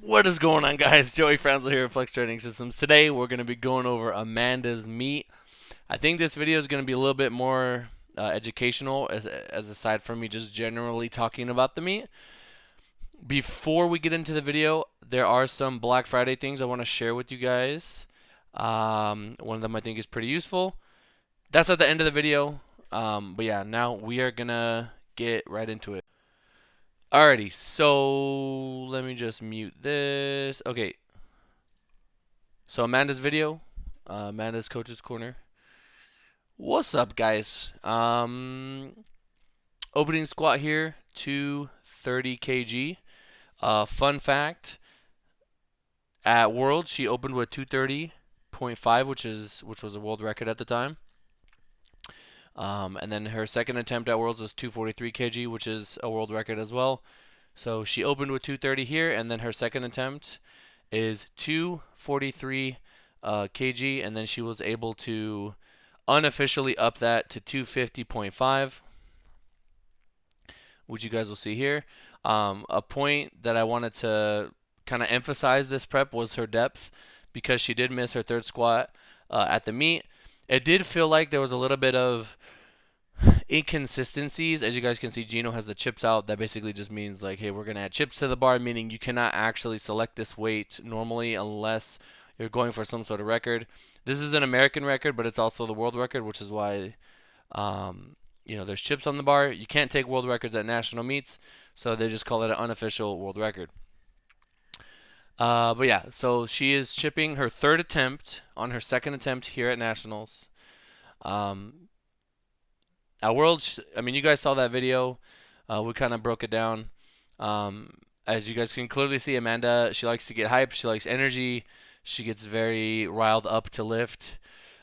What is going on, guys? Joey Franzel here at Flex Training Systems. Today we're going to be going over Amanda's meet. I think this video is going to be a little bit more educational as aside from me just generally talking about the meet. Before we get into the video, there are some Black Friday things I want to share with you guys. One of them I think is pretty useful. That's at the end of the video. But yeah, now we are going to get right into it. Alrighty, so let me just mute this. Okay, so Amanda's video, Amanda's Coach's Corner. What's up, guys? Opening squat here, 230 kg. Fun fact: at Worlds, she opened with 230.5, which was a world record at the time. And then her second attempt at Worlds was 243 kg, which is a world record as well. So she opened with 230 here, and then her second attempt is 243 kg, and then she was able to unofficially up that to 250.5, which you guys will see here. A point that I wanted to kind of emphasize this prep was her depth, because she did miss her third squat at the meet. It did feel like there was a little bit of inconsistencies. As you guys can see, Gino has the chips out. That basically just means like, hey, we're going to add chips to the bar, meaning you cannot actually select this weight normally unless you're going for some sort of record. This is an American record, but it's also the world record, which is why there's chips on the bar. You can't take world records at national meets, so they just call it an unofficial world record. But yeah, so she is chipping her third attempt on her second attempt here at nationals. At Worlds, I mean, you guys saw that video. We kind of broke it down. As you guys can clearly see, Amanda, she likes to get hype. She likes energy. She gets very riled up to lift.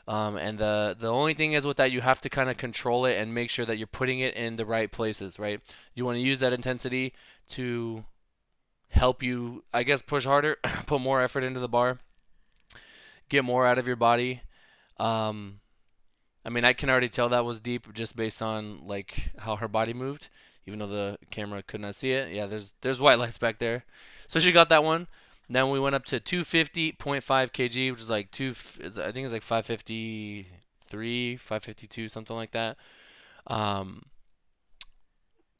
And the only thing is with that, you have to kind of control it and make sure that you're putting it in the right places, right? You want to use that intensity to help you, I guess, push harder, put more effort into the bar, get more out of your body. I mean, I can already tell that was deep just based on like how her body moved, even though the camera could not see it. Yeah, there's white lights back there. So she got that one. Then we went up to 250.5 kg, which is like I think it's like 553, 552, something like that.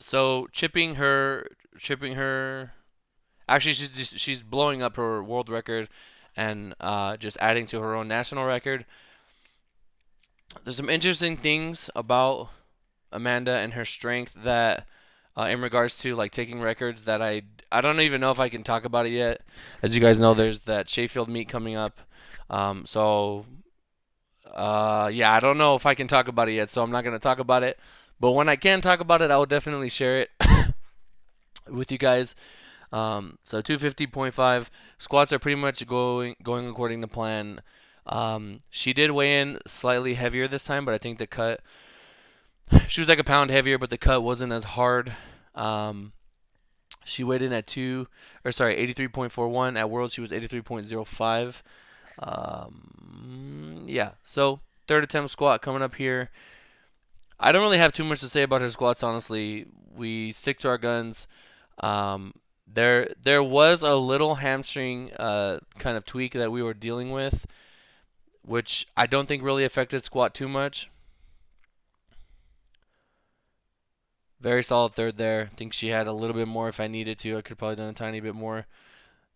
So chipping her. Actually, she's blowing up her world record and just adding to her own national record. There's some interesting things about Amanda and her strength that, in regards to like taking records, that I don't even know if I can talk about it yet. As you guys know, there's that Sheffield meet coming up. Yeah, I don't know if I can talk about it yet, so I'm not gonna talk about it. But when I can talk about it, I will definitely share it with you guys. So 250.5 squats are pretty much going according to plan. She did weigh in slightly heavier this time, but I think the cut, she was like a pound heavier, but the cut wasn't as hard. She weighed in at 83.41. At World, she was 83.05. Yeah, so third attempt squat coming up here. I don't really have too much to say about her squats, honestly. We stick to our guns. There was a little hamstring kind of tweak that we were dealing with, which I don't think really affected squat too much. Very solid third there. I think she had a little bit more if I needed to. I could have probably done a tiny bit more.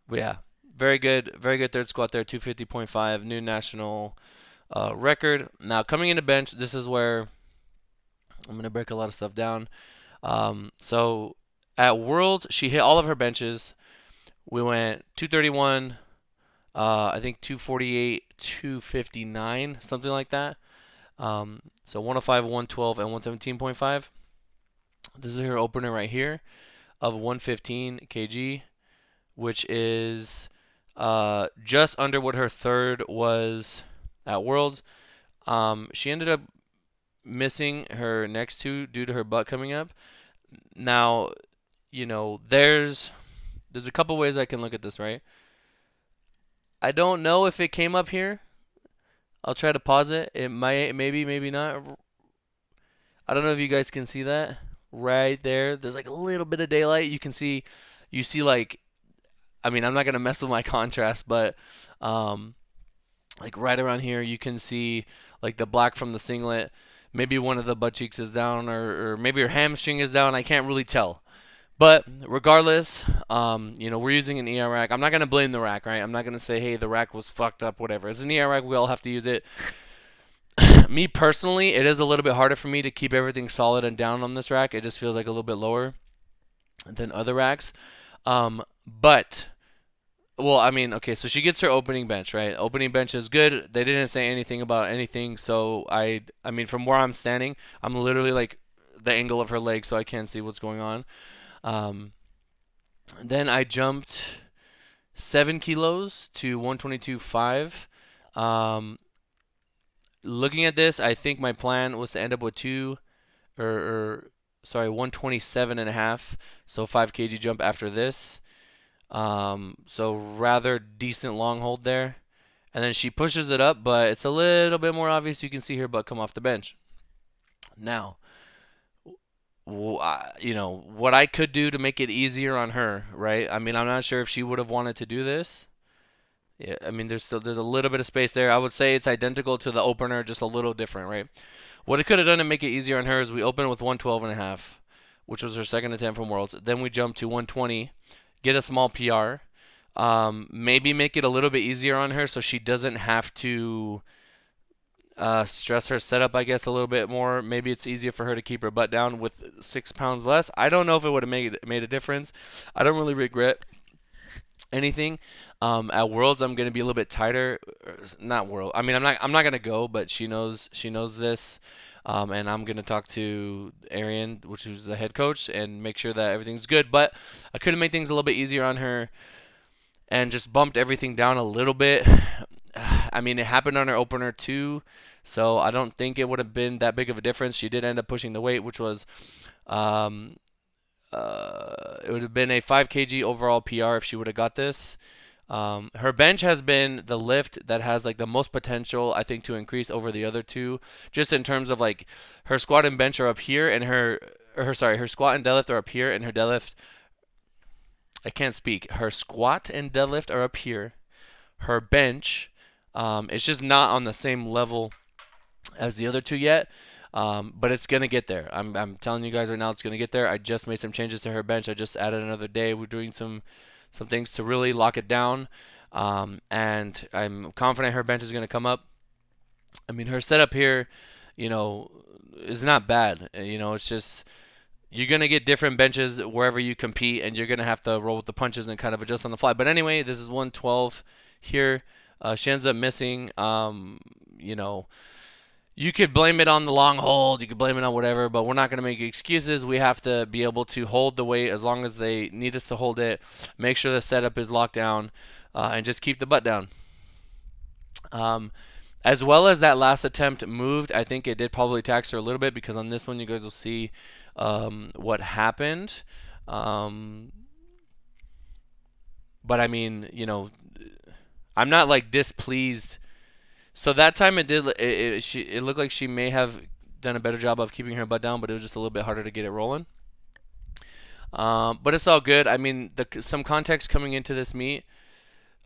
But yeah, very good third squat there, 250.5, new national record. Now coming into bench, this is where I'm going to break a lot of stuff down. So at World, she hit all of her benches. We went 231, I think 248, 259, something like that. So 105, 112, and 117.5. This is her opener right here of 115 kg, which is just under what her third was at Worlds. She ended up missing her next two due to her butt coming up. Now, there's a couple ways I can look at this, right? I don't know if it came up here. I'll try to pause it. It might, maybe not. I don't know if you guys can see that right there. There's like a little bit of daylight. You see like, I mean, I'm not gonna mess with my contrast, but um, like right around here, you can see like the black from the singlet. Maybe one of the butt cheeks is down, or maybe her hamstring is down. I can't really tell. But regardless, we're using an ER rack. I'm not gonna blame the rack, right? I'm not gonna say, hey, the rack was fucked up, whatever. It's an ER rack. We all have to use it. Me personally, it is a little bit harder for me to keep everything solid and down on this rack. It just feels like a little bit lower than other racks. But well, I mean, okay, so she gets her opening bench, right? Opening bench is good. They didn't say anything about anything, so I mean, from where I'm standing, I'm literally like the angle of her leg, so I can't see what's going on. Um, then I jumped 7 kilos to 122.5. Um, Looking at this, I think my plan was to end up with or sorry, 127 and a half. So 5 kg jump after this. So rather decent long hold there. And then she pushes it up, but it's a little bit more obvious. You can see her butt come off the bench. Now, what I could do to make it easier on her, right? I mean, I'm not sure if she would have wanted to do this. Yeah, I mean, there's a little bit of space there. I would say it's identical to the opener, just a little different, right? What it could have done to make it easier on her is we opened with 112 and a half, which was her second attempt from Worlds. Then we jumped to 120, get a small PR. Maybe make it a little bit easier on her so she doesn't have to stress her setup, I guess, a little bit more. Maybe it's easier for her to keep her butt down with 6 pounds less. I don't know if it would have made a difference. I don't really regret anything. At Worlds, I'm gonna be a little bit tighter. Not World. I mean, I'm not gonna go, but she knows this. And I'm gonna talk to Arian, which is the head coach, and make sure that everything's good. But I could have made things a little bit easier on her and just bumped everything down a little bit. I mean, it happened on her opener too, so I don't think it would have been that big of a difference. She did end up pushing the weight, which was um, it would have been a 5 kg overall PR if she would have got this. Her bench has been the lift that has like the most potential, I think, to increase over the other two, just in terms of like her squat and bench are up here, and her squat and deadlift are up here, and her deadlift, I can't speak. Her squat and deadlift are up here. Her bench, it's just not on the same level as the other two yet. But it's gonna get there. I'm telling you guys right now, it's gonna get there. I just made some changes to her bench. I just added another day. We're doing some things to really lock it down. And I'm confident her bench is gonna come up. I mean, her setup here, you know, is not bad. It's just you're gonna get different benches wherever you compete, and you're gonna have to roll with the punches and kind of adjust on the fly. But anyway, this is 112 here. She ends up missing. You could blame it on the long hold, you could blame it on whatever, but we're not going to make excuses. We have to be able to hold the weight as long as they need us to hold it, make sure the setup is locked down, and just keep the butt down. As well as that last attempt moved, I think it did probably tax her a little bit, because on this one you guys will see what happened. But I mean, I'm not like displeased. So that time it looked like she may have done a better job of keeping her butt down, but it was just a little bit harder to get it rolling. But it's all good. I mean, some context coming into this meet,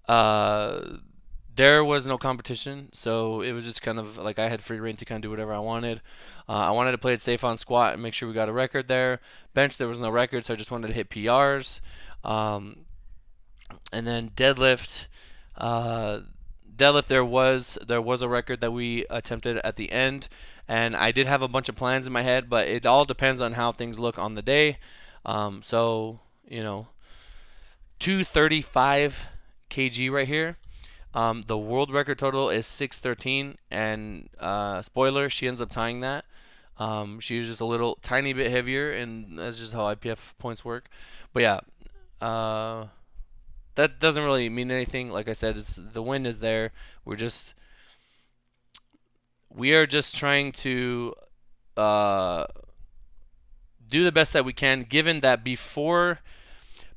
there was no competition, so it was just kind of like I had free reign to kind of do whatever I wanted. I wanted to play it safe on squat and make sure we got a record there. Bench, there was no record, so I just wanted to hit PRs. And then deadlift. Deadlift, there was a record that we attempted at the end, and I did have a bunch of plans in my head, but it all depends on how things look on the day. So 235 kg right here. The world record total is 613, and spoiler, she ends up tying that. She was just a little tiny bit heavier, and that's just how IPF points work. But yeah, that doesn't really mean anything. Like I said, the win is there. We are just trying to do the best that we can, given that before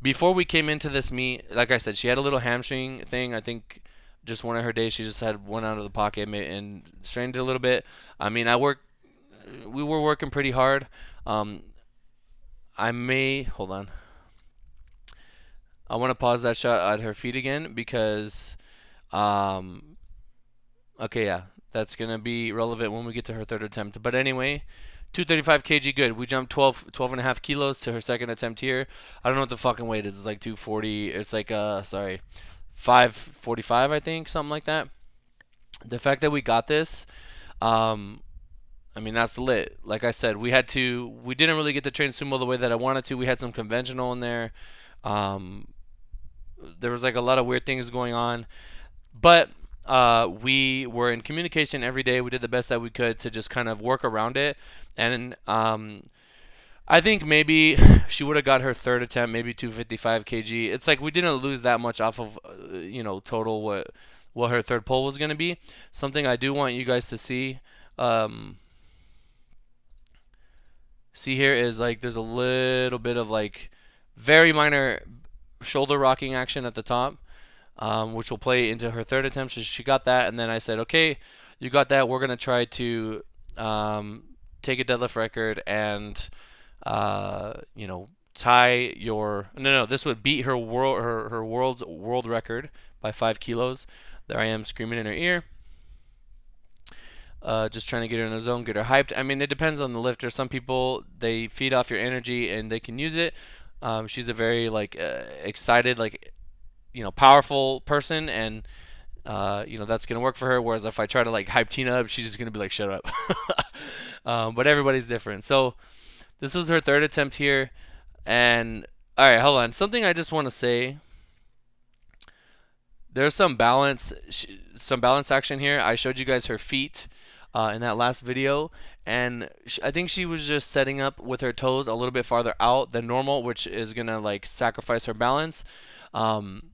we came into this meet, like I said, she had a little hamstring thing. I think just one of her days she just had one out of the pocket and strained it a little bit. I mean, we were working pretty hard. Hold on. I want to pause that shot at her feet again because, um, okay, yeah, that's gonna be relevant when we get to her third attempt. But anyway, 235 kg, good. We jumped 12 and a half kilos to her second attempt here. I don't know what the fucking weight is. It's like 240. It's like sorry, 545, I think, something like that. The fact that we got this, um, I mean, that's lit. Like I said, we didn't really get to train sumo the way that I wanted to. We had some conventional in there. Um, there was like a lot of weird things going on, but we were in communication every day. We did the best that we could to just kind of work around it. And I think maybe she would have got her third attempt, maybe 255 kg. It's like we didn't lose that much off of, total what her third pull was going to be. Something I do want you guys to see. Um, See here is like there's a little bit of like very minor shoulder rocking action at the top, which will play into her third attempt. So she got that, and then I said, okay, you got that. We're gonna try to take a deadlift record and tie your no. This would beat her world's world record by 5 kilos. There I am screaming in her ear. Just trying to get her in the zone, get her hyped. I mean, it depends on the lifter. Some people they feed off your energy and they can use it. She's a very like excited, like powerful person, and that's gonna work for her. Whereas if I try to like hype Tina up, she's just gonna be like, shut up. But everybody's different. So this was her third attempt here, and all right, hold on. Something I just want to say. There's some balance action here. I showed you guys her feet in that last video, and I think she was just setting up with her toes a little bit farther out than normal, which is gonna like sacrifice her balance. Um,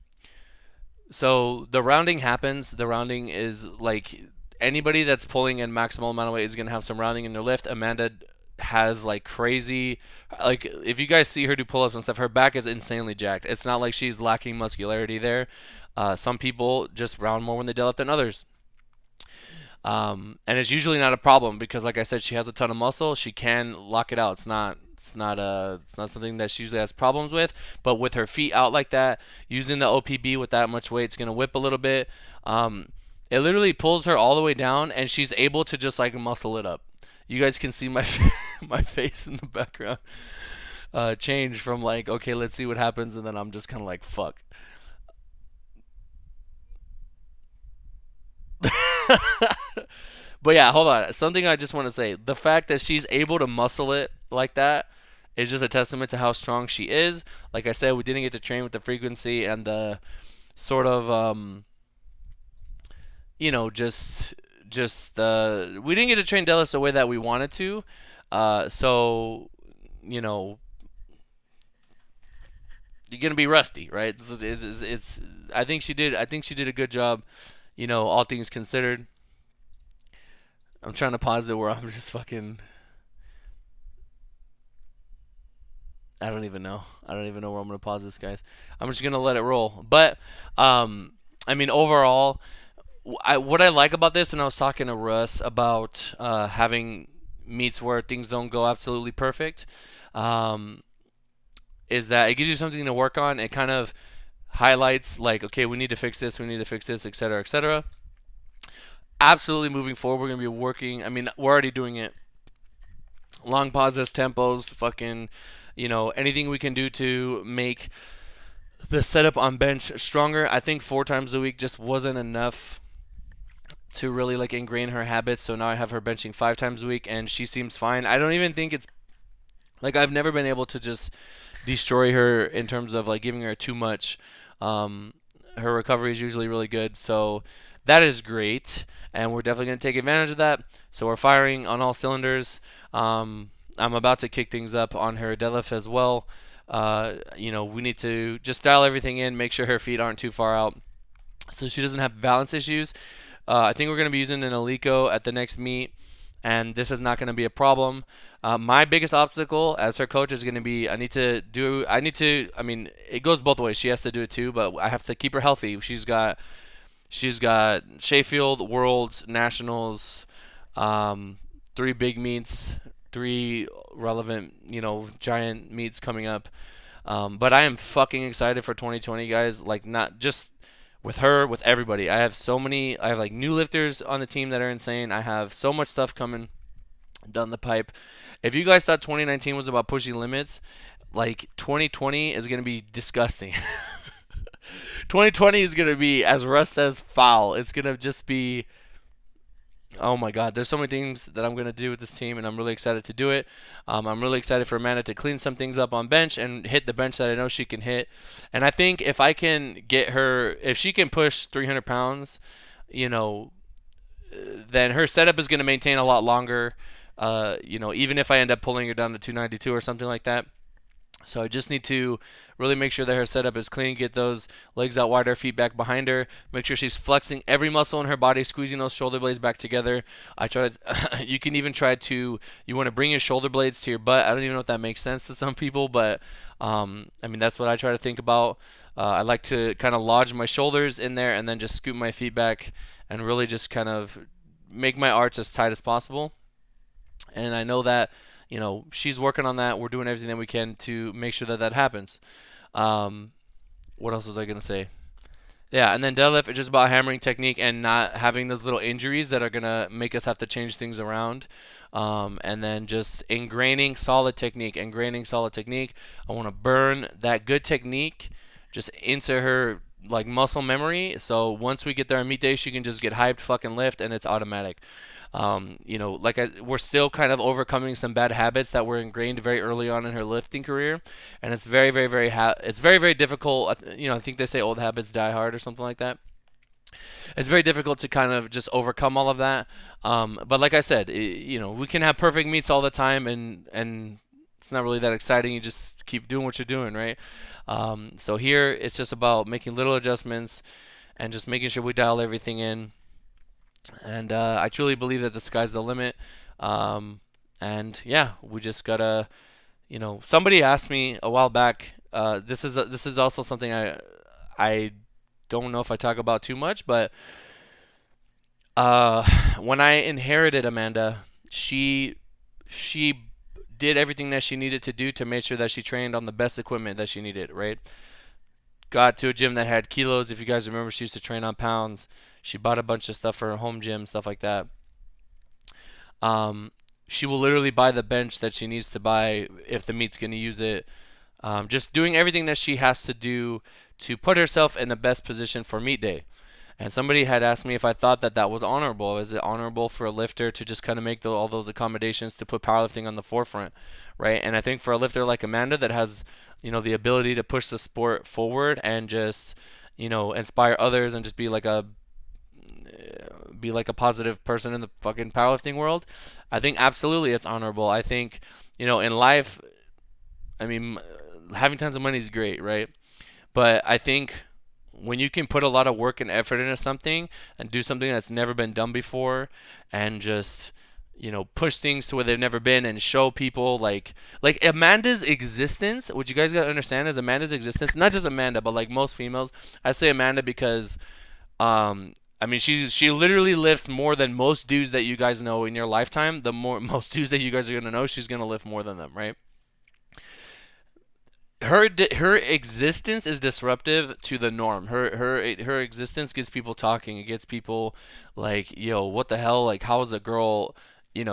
so the rounding happens. The rounding is like anybody that's pulling in maximal amount of weight is gonna have some rounding in their lift. Amanda has like crazy, like if you guys see her do pull-ups and stuff, her back is insanely jacked. It's not like she's lacking muscularity there. Some people just round more when they deadlift than others. And it's usually not a problem because, like I said, she has a ton of muscle. She can lock it out. It's not something that she usually has problems with. But with her feet out like that, using the OPB with that much weight, it's gonna whip a little bit. It literally pulls her all the way down, and she's able to just like muscle it up. You guys can see my my face in the background change from like, okay, let's see what happens, and then I'm just kind of like, fuck. But yeah, hold on. Something I just want to say. The fact that she's able to muscle it like that is just a testament to how strong she is. Like I said, we didn't get to train with the frequency and the sort of we didn't get to train Dallas the way that we wanted to. So you know, you're gonna be rusty, right? It's I think she did a good job, all things considered. I'm trying to pause it where I'm just fucking. I don't even know. I don't even know where I'm gonna pause this, guys. I'm just gonna let it roll. But I mean, overall, what I like about this, and I was talking to Russ about having meets where things don't go absolutely perfect, um, is that it gives you something to work on. It kind of highlights like, okay, we need to fix this, we need to fix this, etc., etc. Absolutely moving forward, we're gonna be working. I mean, we're already doing it. Long pauses, tempos, fucking, anything we can do to make the setup on bench stronger. I think 4 times a week just wasn't enough to really like ingrain her habits. So now I have her benching 5 times a week, and she seems fine. I don't even think it's like I've never been able to just destroy her in terms of like giving her too much. Um, Her recovery is usually really good, so that is great, and we're definitely going to take advantage of that. So we're firing on all cylinders. I'm about to kick things up on her deadlift as well. We need to just dial everything in, make sure her feet aren't too far out, so she doesn't have balance issues. I think we're going to be using an Alico at the next meet, and this is not going to be a problem. My biggest obstacle as her coach is going to be I mean, it goes both ways. She has to do it too, but I have to keep her healthy. She's got Sheffield, Worlds, Nationals, 3 big meets, 3 relevant, giant meets coming up. But I am fucking excited for 2020, guys. Like, not just with her, with everybody. I have like new lifters on the team that are insane. I have so much stuff coming down the pipe. If you guys thought 2019 was about pushing limits, like 2020 is gonna be disgusting. 2020 is gonna be, as Russ says, foul. It's gonna just be, oh my God, there's so many things that I'm gonna do with this team, and I'm really excited to do it. I'm really excited for Amanda to clean some things up on bench and hit the bench that I know she can hit. And I think if I can get her, if she can push 300 pounds, you know, then her setup is gonna maintain a lot longer. Even if I end up pulling her down to 292 or something like that. So I just need to really make sure that her setup is clean, get those legs out wide, her feet back behind her, make sure she's flexing every muscle in her body, squeezing those shoulder blades back together. I try to, you can even try to, you want to bring your shoulder blades to your butt. I don't even know if that makes sense to some people, but I mean, that's what I try to think about. I like to kind of lodge my shoulders in there and then just scoop my feet back and really just kind of make my arch as tight as possible. And I know that she's working on that. We're doing everything that we can to make sure that that happens. Um, what else was I gonna say? Yeah, and then deadlift is just about hammering technique and not having those little injuries that are gonna make us have to change things around. And then just ingraining solid technique. I want to burn that good technique just into her like muscle memory. So once we get there on meet day, she can just get hyped, fucking lift, and it's automatic. We're still kind of overcoming some bad habits that were ingrained very early on in her lifting career, and it's very, very, it's very, very difficult. I think they say old habits die hard or something like that. It's very difficult to kind of just overcome all of that. But like I said, we can have perfect meets all the time, and it's not really that exciting. You just keep doing what you're doing, right? So here it's just about making little adjustments and just making sure we dial everything in. And I truly believe that the sky's the limit. And yeah, we just gotta, somebody asked me a while back. This is also something I don't know if I talk about too much, but when I inherited Amanda, she did everything that she needed to do to make sure that she trained on the best equipment that she needed, right? Got to a gym that had kilos. If you guys remember, she used to train on pounds. She bought a bunch of stuff for her home gym, stuff like that. She will literally buy the bench that she needs to buy if the meet's going to use it. Just doing everything that she has to do to put herself in the best position for meet day. And somebody had asked me if I thought that that was honorable. Is it honorable for a lifter to just kind of make all those accommodations to put powerlifting on the forefront, right? And I think for a lifter like Amanda that has, the ability to push the sport forward and just, inspire others and just be like a positive person in the fucking powerlifting world, I think absolutely it's honorable. I think, in life, I mean, having tons of money is great, right? But I think when you can put a lot of work and effort into something and do something that's never been done before and just push things to where they've never been and show people like Amanda's existence, what you guys got to understand is Amanda's existence, not just Amanda but like most females. I say Amanda because I mean she literally lifts more than most dudes that you guys know in your lifetime. The more most dudes that you guys are going to know, she's going to lift more than them, right? Her existence is disruptive to the norm. Her existence gets people talking. It gets people like, yo, what the hell? Like, how is a girl?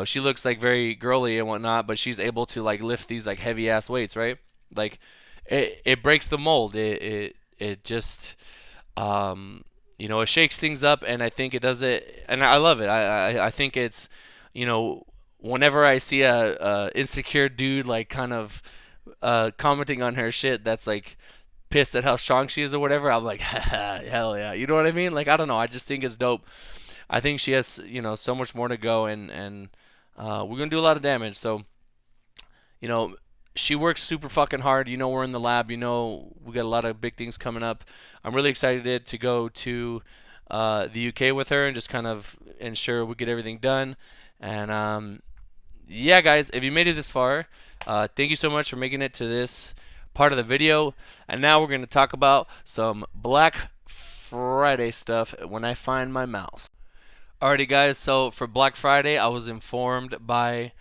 She looks like very girly and whatnot, but she's able to like lift these like heavy ass weights, right? Like, it breaks the mold. It just it shakes things up, and I think it does it, and I love it. I think it's, whenever I see a insecure dude like kind of commenting on her shit that's like pissed at how strong she is or whatever, I'm like, hell yeah. You know what I mean? Like, I don't know. I just think it's dope. I think she has, so much more to go, and we're going to do a lot of damage. So, you know, she works super fucking hard. We're in the lab. We got a lot of big things coming up. I'm really excited to go to the UK with her and just kind of ensure we get everything done. And yeah, guys, if you made it this far, thank you so much for making it to this part of the video. And now we're going to talk about some Black Friday stuff when I find my mouse. Alrighty, guys, so for Black Friday, I was informed by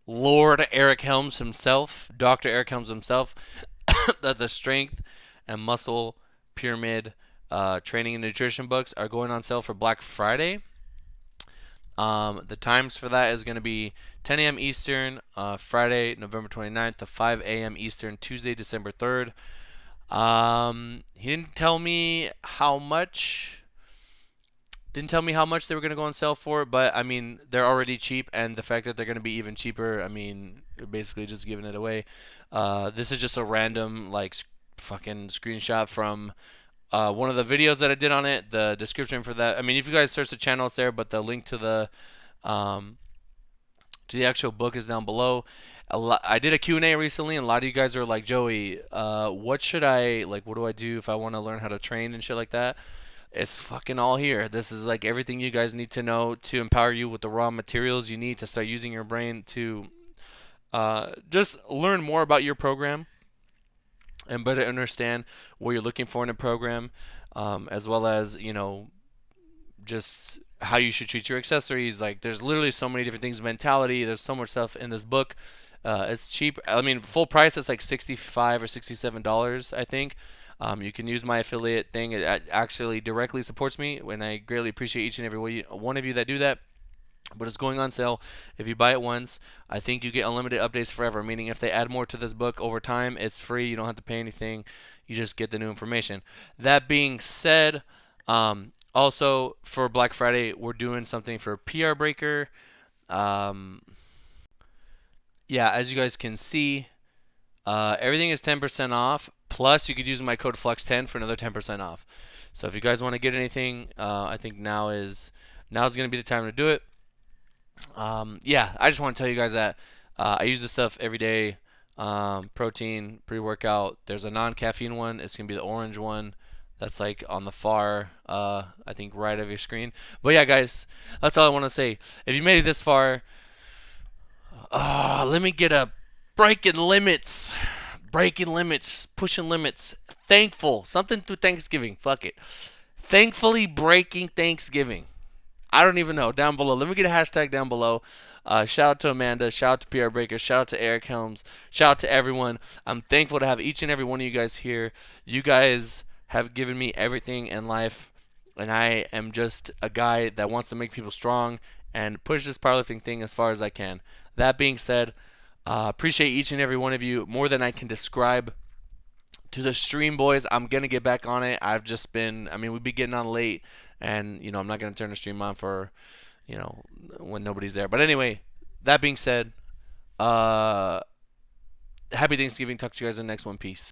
Lord Eric Helms himself, Dr. Eric Helms himself, that the strength and muscle pyramid training and nutrition books are going on sale for Black Friday. The times for that is going to be 10 a.m. Eastern, Friday, November 29th to 5 a.m. Eastern, Tuesday, December 3rd. He didn't tell me how much. Didn't tell me how much they were going to go on sale for, but I mean, they're already cheap, and the fact that they're going to be even cheaper, I mean, you're basically just giving it away. This is just a random, like, fucking screenshot from one of the videos that I did on it. The description for that, I mean, if you guys search the channel, it's there, but the link um, to the actual book is down below. I did a Q&A recently, and a lot of you guys are like, Joey, what should I, like, what do I do if I want to learn how to train and shit like that? It's fucking all here. This is like everything you guys need to know to empower you with the raw materials you need to start using your brain to just learn more about your program and better understand what you're looking for in a program, as well as, just how you should treat your accessories. Like, there's literally so many different things. Mentality. There's so much stuff in this book. It's cheap. I mean, full price is like $65 or $67, I think. You can use my affiliate thing. It actually directly supports me, and I greatly appreciate each and every one of you that do that. But it's going on sale. If you buy it once, I think you get unlimited updates forever. Meaning, if they add more to this book over time, it's free. You don't have to pay anything. You just get the new information. That being said, also for Black Friday, we're doing something for PR Breaker. Um, yeah, as you guys can see, everything is 10% off. Plus, you could use my code FLEX10 for another 10% off. So if you guys want to get anything, I think now's going to be the time to do it. Yeah, I just want to tell you guys that I use this stuff every day. Protein, pre-workout. There's a non-caffeine one. It's going to be the orange one. That's like on the far, I think, right of your screen. But yeah, guys, that's all I want to say. If you made it this far, let me get a breaking limits. Breaking limits, pushing limits, thankful, something to Thanksgiving, fuck it. Thankfully breaking Thanksgiving. I don't even know, down below. Let me get a hashtag down below. Shout out to Amanda, shout out to PR Breaker, shout out to Eric Helms, shout out to everyone. I'm thankful to have each and every one of you guys here. You guys have given me everything in life, and I am just a guy that wants to make people strong and push this powerlifting thing as far as I can. That being said, appreciate each and every one of you more than I can describe. To the stream boys, I'm going to get back on it. I've just been, I mean, we've been getting on late, and, I'm not going to turn the stream on for, when nobody's there. But anyway, that being said, happy Thanksgiving. Talk to you guys in the next one. Peace.